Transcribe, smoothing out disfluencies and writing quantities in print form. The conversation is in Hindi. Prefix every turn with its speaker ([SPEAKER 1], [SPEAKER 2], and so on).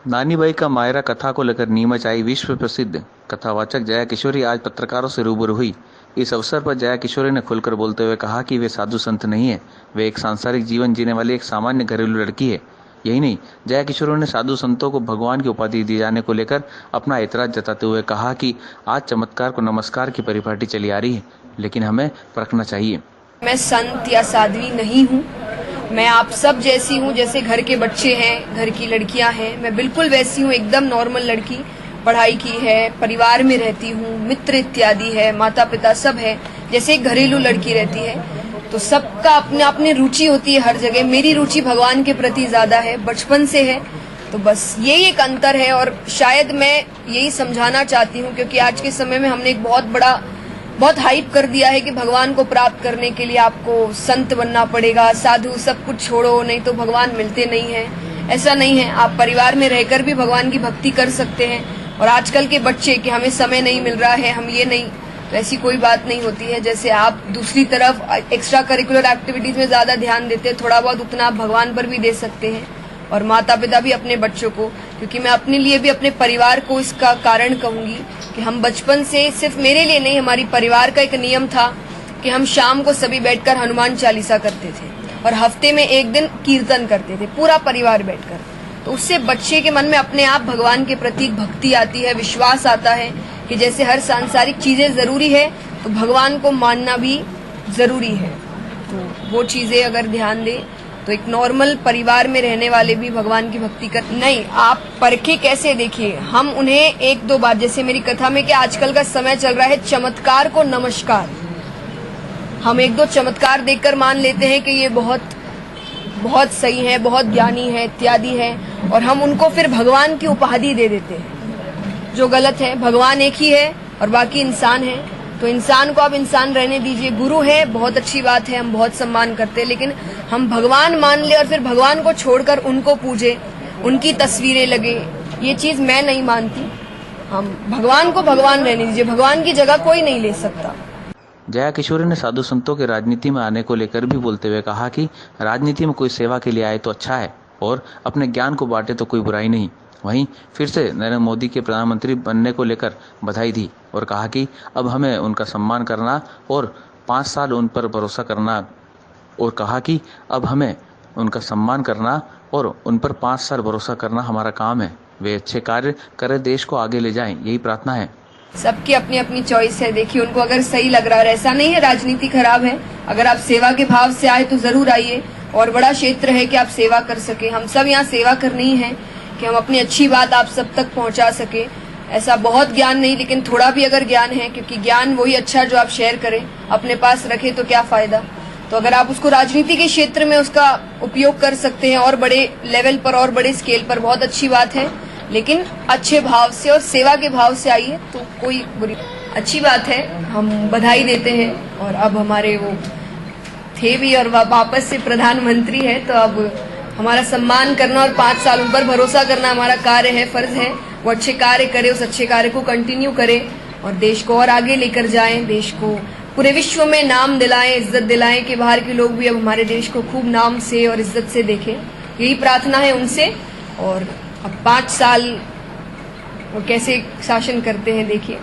[SPEAKER 1] नानीबाई का मायरा कथा को लेकर नीमच आई विश्व प्रसिद्ध कथावाचक जया किशोरी आज पत्रकारों से रूबरू हुई। इस अवसर पर जया किशोरी ने खुलकर बोलते हुए कहा कि वे साधु संत नहीं है, वे एक सांसारिक जीवन जीने वाली एक सामान्य घरेलू लड़की है। यही नहीं, जया किशोरी ने साधु संतों को भगवान की उपाधि दिए जाने को लेकर अपना ऐतराज जताते हुए कहा कि आज चमत्कार को नमस्कार की परिपाटी चली आ रही है, लेकिन हमें परखना चाहिए।
[SPEAKER 2] मैं संत या साध्वी नहीं हूँ, मैं आप सब जैसी हूँ। जैसे घर के बच्चे हैं, घर की लड़कियां हैं, मैं बिल्कुल वैसी हूँ, एकदम नॉर्मल लड़की। पढ़ाई की है, परिवार में रहती हूँ, मित्र इत्यादि है, माता पिता सब है, जैसे एक घरेलू लड़की रहती है। तो सबका अपने अपनी रुचि होती है हर जगह। मेरी रुचि भगवान के प्रति ज्यादा है, बचपन से है। तो बस यही एक अंतर है और शायद मैं यही समझाना चाहती हूँ, क्योंकि आज के समय में हमने एक बहुत हाइप कर दिया है कि भगवान को प्राप्त करने के लिए आपको संत बनना पड़ेगा, साधु सब कुछ छोड़ो, नहीं तो भगवान मिलते नहीं हैं। ऐसा नहीं है, आप परिवार में रहकर भी भगवान की भक्ति कर सकते हैं। और आजकल के बच्चे कि हमें समय नहीं मिल रहा है, हम ये नहीं, तो ऐसी कोई बात नहीं होती है। जैसे आप दूसरी तरफ एक्स्ट्रा करिकुलर एक्टिविटीज में ज्यादा ध्यान देते हैं, थोड़ा बहुत उतना आप भगवान पर भी दे सकते हैं, और माता पिता भी अपने बच्चों को। क्योंकि मैं अपने लिए भी अपने परिवार को इसका कारण कहूंगी कि हम बचपन से, सिर्फ मेरे लिए नहीं, हमारी परिवार का एक नियम था कि हम शाम को सभी बैठकर हनुमान चालीसा करते थे और हफ्ते में एक दिन कीर्तन करते थे, पूरा परिवार बैठकर। तो उससे बच्चे के मन में अपने आप भगवान के प्रति भक्ति आती है, विश्वास आता है कि जैसे हर सांसारिक चीजें जरूरी है तो भगवान को मानना भी जरूरी है। तो वो चीजें अगर ध्यान दे तो एक नॉर्मल परिवार में रहने वाले भी भगवान की भक्ति कर नहीं। आप परखे कैसे देखिए, हम उन्हें एक दो बार, जैसे मेरी कथा में कि आजकल का समय चल रहा है चमत्कार को नमस्कार, हम एक दो चमत्कार देखकर मान लेते हैं कि ये बहुत सही है, बहुत ज्ञानी है इत्यादि है, और हम उनको फिर भगवान की उपाधि दे देते हैं, जो गलत है। भगवान एक ही है और बाकी इंसान है, तो इंसान को आप इंसान रहने दीजिए। गुरु है, बहुत अच्छी बात है, हम बहुत सम्मान करते हैं, लेकिन हम भगवान मान ले और फिर भगवान को छोड़कर उनको पूजे, उनकी तस्वीरें लगे, ये चीज मैं नहीं मानती। हम भगवान को भगवान रहने दीजिए, भगवान की जगह कोई नहीं ले सकता।
[SPEAKER 1] जया किशोरी ने साधु संतों के राजनीति में आने को लेकर भी बोलते हुए कहा कि राजनीति में कोई सेवा के लिए आए तो अच्छा है और अपने ज्ञान को बांटे तो कोई बुराई नहीं। वहीं फिर से नरेंद्र मोदी के प्रधानमंत्री बनने को लेकर बधाई दी और कहा कि अब हमें उनका सम्मान करना और 5 साल उन पर भरोसा करना, और कहा कि अब हमें उनका सम्मान करना और उन पर 5 साल भरोसा करना हमारा काम है। वे अच्छे कार्य करें, देश को आगे ले जाएं, यही प्रार्थना है।
[SPEAKER 2] सबकी अपनी अपनी चॉइस है। देखिए, उनको अगर सही लग रहा है, ऐसा नहीं है राजनीति खराब है। अगर आप सेवा के भाव से आए तो जरूर आइए, और बड़ा क्षेत्र है कि आप सेवा कर सके। हम सब यहाँ सेवा करनी है कि हम अपनी अच्छी बात आप सब तक पहुंचा सके। ऐसा बहुत ज्ञान नहीं, लेकिन थोड़ा भी अगर ज्ञान है, क्योंकि ज्ञान वही अच्छा जो आप शेयर करें, अपने पास रखे तो क्या फायदा। तो अगर आप उसको राजनीति के क्षेत्र में उसका उपयोग कर सकते हैं और बड़े लेवल पर और बड़े स्केल पर, बहुत अच्छी बात है, लेकिन अच्छे भाव से और सेवा के भाव से आइए तो कोई बुरी अच्छी बात है। हम बधाई देते हैं, और अब हमारे वो थे भी और वापस से प्रधानमंत्री है, तो अब हमारा सम्मान करना और 5 साल उन पर भरोसा करना हमारा कार्य है, फर्ज है। वो अच्छे कार्य करे, उस अच्छे कार्य को कंटिन्यू करे और देश को और आगे लेकर जाएं, देश को पूरे विश्व में नाम दिलाएं, इज्जत दिलाएं कि बाहर के लोग भी अब हमारे देश को खूब नाम से और इज्जत से देखें। यही प्रार्थना है उनसे। और अब 5 साल वो कैसे शासन करते हैं देखिए।